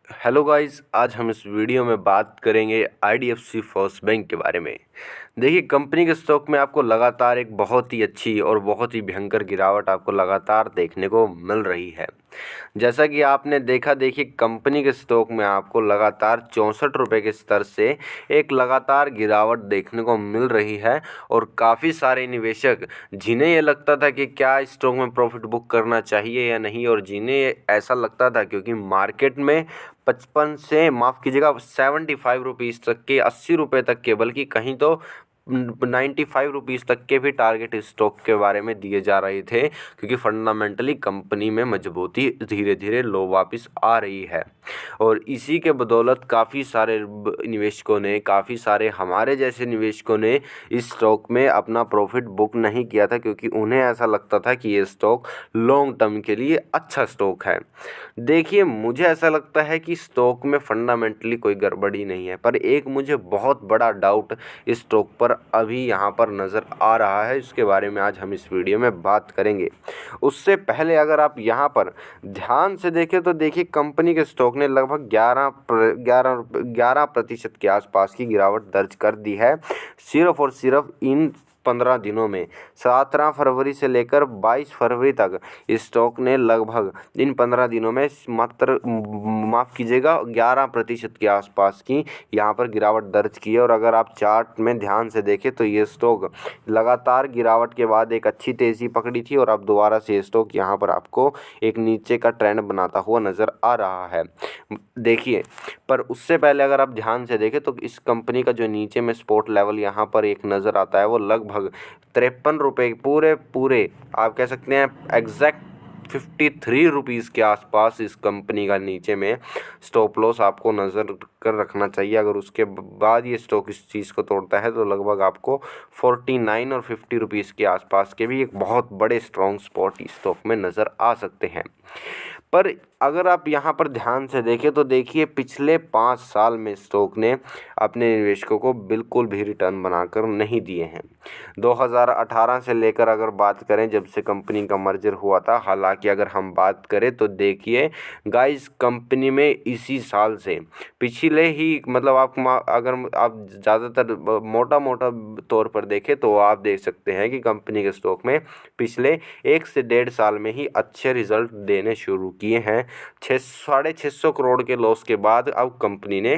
Hello guys, आज हम इस वीडियो में बात करेंगे आईडीएफसी फर्स्ट बैंक के बारे में। देखिए, कंपनी के स्टॉक में आपको लगातार एक बहुत ही अच्छी और बहुत ही भयंकर गिरावट आपको लगातार देखने को मिल रही है। जैसा कि आपने देखा, देखिए कंपनी के स्टॉक में आपको लगातार 64 रुपये के स्तर से एक लगातार गिरावट देखने को मिल रही है। और काफ़ी सारे निवेशक जिन्हें ये लगता था कि क्या स्टॉक में प्रॉफिट बुक करना चाहिए या नहीं, और जिन्हें ऐसा लगता था क्योंकि मार्केट में 55 से माफ़ कीजिएगा 75 रुपीज़ तक के, 80 रुपये तक के, बल्कि कहीं तो 95 रुपीज़ तक के भी टारगेट स्टॉक के बारे में दिए जा रहे थे, क्योंकि फंडामेंटली कंपनी में मजबूती धीरे धीरे लो वापस आ रही है। और इसी के बदौलत काफ़ी सारे निवेशकों ने, काफ़ी सारे हमारे जैसे निवेशकों ने इस स्टॉक में अपना प्रॉफिट बुक नहीं किया था, क्योंकि उन्हें ऐसा लगता था कि ये स्टॉक लॉन्ग टर्म के लिए अच्छा स्टॉक है। देखिए, मुझे ऐसा लगता है कि स्टॉक में फंडामेंटली कोई गड़बड़ी नहीं है, पर एक मुझे बहुत बड़ा डाउट इस स्टॉक पर अभी यहाँ पर नज़र आ रहा है। इसके बारे में आज हम इस वीडियो में बात करेंगे। उससे पहले अगर आप यहाँ पर ध्यान से देखें तो देखिए, कंपनी के स्टॉक ने लगभग 11% के आसपास की गिरावट दर्ज कर दी है, सिर्फ और सिर्फ इन 15 दिनों में। 17 फरवरी से लेकर 22 फरवरी तक स्टॉक ने लगभग इन 15 दिनों में मात्र माफ़ कीजिएगा 11% के आसपास की यहाँ पर गिरावट दर्ज की है। और अगर आप चार्ट में ध्यान से देखें तो ये स्टॉक लगातार गिरावट के बाद एक अच्छी तेज़ी पकड़ी थी, और अब दोबारा से स्टॉक यहाँ पर आपको एक नीचे का ट्रेंड बनाता हुआ नज़र आ रहा है। देखिए, पर उससे पहले अगर आप ध्यान से देखें तो इस कंपनी का जो नीचे में सपोर्ट लेवल यहाँ पर एक नज़र आता है, वो लगभग 53 रुपये पूरे आप कह सकते हैं एग्जैक्ट 53 रुपीज़ के आसपास इस कंपनी का नीचे में स्टॉप लॉस आपको नज़र कर रखना चाहिए। अगर उसके बाद ये स्टॉक इस चीज़ को तोड़ता है तो लगभग आपको 49 और 50 रुपीज़ के आसपास के भी एक बहुत बड़े स्ट्रॉन्ग स्पॉट स्टॉक में नज़र आ सकते हैं। पर अगर आप यहाँ पर ध्यान से देखें तो देखिए, पिछले 5 साल में स्टॉक ने अपने निवेशकों को बिल्कुल भी रिटर्न बनाकर नहीं दिए हैं। 2018 से लेकर अगर बात करें, जब से कंपनी का मर्जर हुआ था, हालांकि अगर हम बात करें तो देखिए गाइस, कंपनी में इसी साल से पिछले ही मतलब अगर आप ज़्यादातर मोटा मोटा तौर पर देखें तो आप देख सकते हैं कि कंपनी के स्टॉक में पिछले 1 से 1.5 साल में ही अच्छे रिजल्ट देने शुरू किए हैं। 600 करोड़ के लॉस के बाद अब कंपनी ने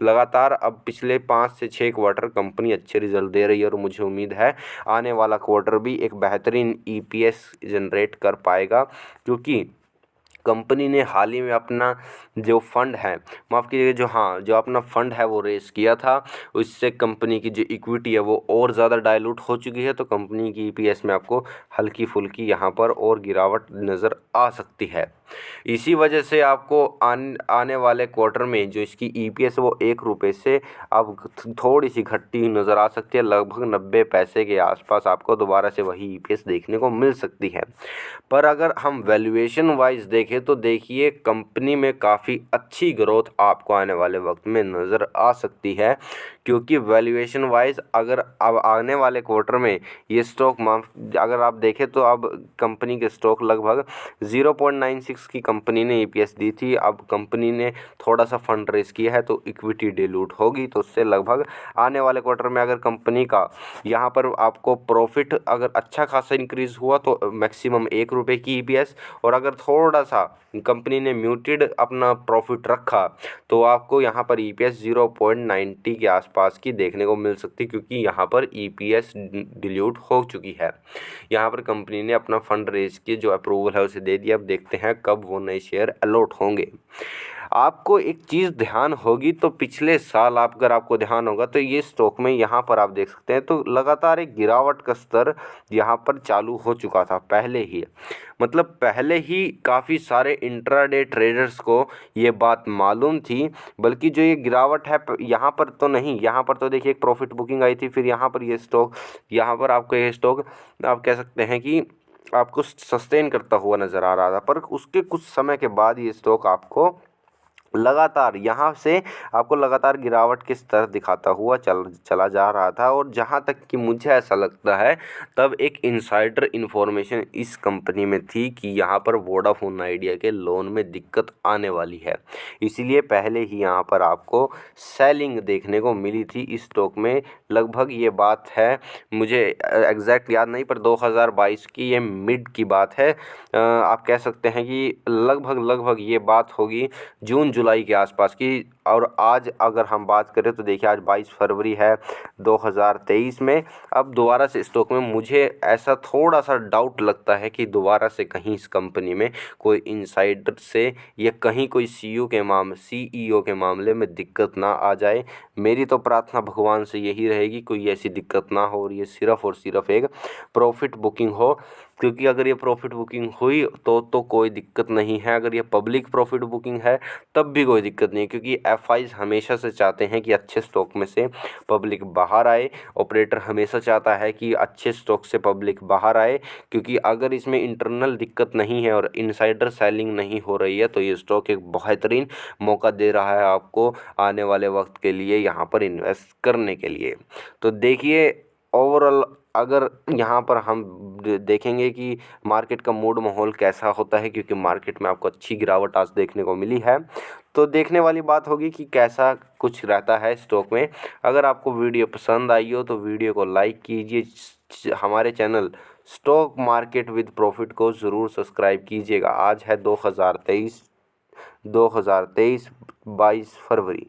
लगातार अब पिछले 5 से 6 क्वार्टर कंपनी अच्छे रिजल्ट दे रही है, और मुझे उम्मीद है आने वाला क्वार्टर भी एक बेहतरीन ईपीएस जनरेट कर पाएगा, क्योंकि कंपनी ने हाल ही में अपना जो फंड है, माफ़ कीजिएगा, जो अपना फंड है वो रेस किया था। उससे कंपनी की जो इक्विटी है वो और ज़्यादा डाइल्यूट हो चुकी है, तो कंपनी की ईपीएस में आपको हल्की फुल्की यहाँ पर और गिरावट नज़र आ सकती है। इसी वजह से आपको आने वाले क्वार्टर में जो इसकी ईपीएस है वो 1 रुपये से अब थोड़ी सी घटती हुई नज़र आ सकती है। लगभग 90 पैसे के आसपास आपको दोबारा से वही ईपीएस देखने को मिल सकती है। पर अगर हम वैल्यूएशन वाइज देखें तो देखिए, कंपनी में काफ़ी अच्छी ग्रोथ आपको आने वाले वक्त में नज़र आ सकती है, क्योंकि वैल्यूएशन वाइज अगर अब आने वाले क्वार्टर में ये स्टॉक अगर आप देखें तो अब कंपनी के स्टॉक लगभग 0.96 की कंपनी ने ईपीएस दी थी। अब कंपनी ने थोड़ा सा फंड रेस किया है तो इक्विटी डिलूट होगी, तो उससे लगभग आने वाले क्वार्टर में अगर कंपनी का यहाँ पर आपको प्रॉफिट अगर अच्छा खासा इंक्रीज़ हुआ तो मैक्सिमम 1 रुपये की ईपीएस, और अगर थोड़ा सा कंपनी ने म्यूटेड अपना प्रॉफिट रखा तो आपको यहाँ पर ईपीएस 0.90 के आसपास की देखने को मिल सकती है, क्योंकि यहाँ पर ईपीएस डिल्यूट हो चुकी है। यहाँ पर कंपनी ने अपना फंड रेज की जो अप्रूवल है उसे दे दिया। अब देखते हैं कब वो नए शेयर अलॉट होंगे। आपको एक चीज़ ध्यान होगी तो पिछले साल अगर आपको ध्यान होगा तो ये स्टॉक में यहाँ पर आप देख सकते हैं तो लगातार एक गिरावट का स्तर यहाँ पर चालू हो चुका था पहले ही। मतलब पहले ही काफ़ी सारे इंट्राडे ट्रेडर्स को ये बात मालूम थी, बल्कि जो ये गिरावट है यहाँ पर तो नहीं, यहाँ पर तो देखिए एक प्रॉफिट बुकिंग आई थी, फिर यहाँ पर ये स्टॉक, यहाँ पर आपको ये स्टॉक आप कह सकते हैं कि आपको सस्टेन करता हुआ नज़र आ रहा था। पर उसके कुछ समय के बाद ये स्टॉक आपको लगातार यहाँ से आपको लगातार गिरावट की स्तर दिखाता हुआ चला जा रहा था। और जहाँ तक कि मुझे ऐसा लगता है तब एक इनसाइडर इन्फॉर्मेशन इस कंपनी में थी कि यहाँ पर वोडाफोन आइडिया के लोन में दिक्कत आने वाली है, इसीलिए पहले ही यहाँ पर आपको सेलिंग देखने को मिली थी इस स्टॉक में। लगभग ये बात है, मुझे एग्जैक्ट याद नहीं, पर 2022 की ये मिड की बात है। आप कह सकते हैं कि लगभग ये बात होगी जून जुलाई के आसपास की। और आज अगर हम बात करें तो देखिए आज 22 फरवरी है 2023 में। अब दोबारा से स्टॉक में मुझे ऐसा थोड़ा सा डाउट लगता है कि दोबारा से कहीं इस कंपनी में कोई इनसाइडर से या कहीं कोई सीईओ के मामले में दिक्कत ना आ जाए। मेरी तो प्रार्थना भगवान से यही रहेगी कोई ऐसी दिक्कत ना हो और ये सिर्फ़ और सिर्फ एक प्रॉफिट बुकिंग हो, क्योंकि अगर ये प्रॉफिट बुकिंग हुई तो कोई दिक्कत नहीं है। अगर ये पब्लिक प्रॉफिट बुकिंग है तब भी कोई दिक्कत नहीं, क्योंकि एफआईज हमेशा से चाहते हैं कि अच्छे स्टॉक में से पब्लिक बाहर आए। ऑपरेटर हमेशा चाहता है कि अच्छे स्टॉक से पब्लिक बाहर आए, क्योंकि अगर इसमें इंटरनल दिक्कत नहीं है और इनसाइडर सेलिंग नहीं हो रही है तो ये स्टॉक एक बेहतरीन मौका दे रहा है आपको आने वाले वक्त के लिए यहाँ पर इन्वेस्ट करने के लिए। तो देखिए ओवरऑल अगर यहाँ पर हम देखेंगे कि मार्केट का मूड माहौल कैसा होता है, क्योंकि मार्केट में आपको अच्छी गिरावट आज देखने को मिली है, तो देखने वाली बात होगी कि कैसा कुछ रहता है स्टॉक में। अगर आपको वीडियो पसंद आई हो तो वीडियो को लाइक कीजिए, हमारे channel stock market with profit को ज़रूर सब्सक्राइब कीजिएगा। आज है 2023 22 फरवरी।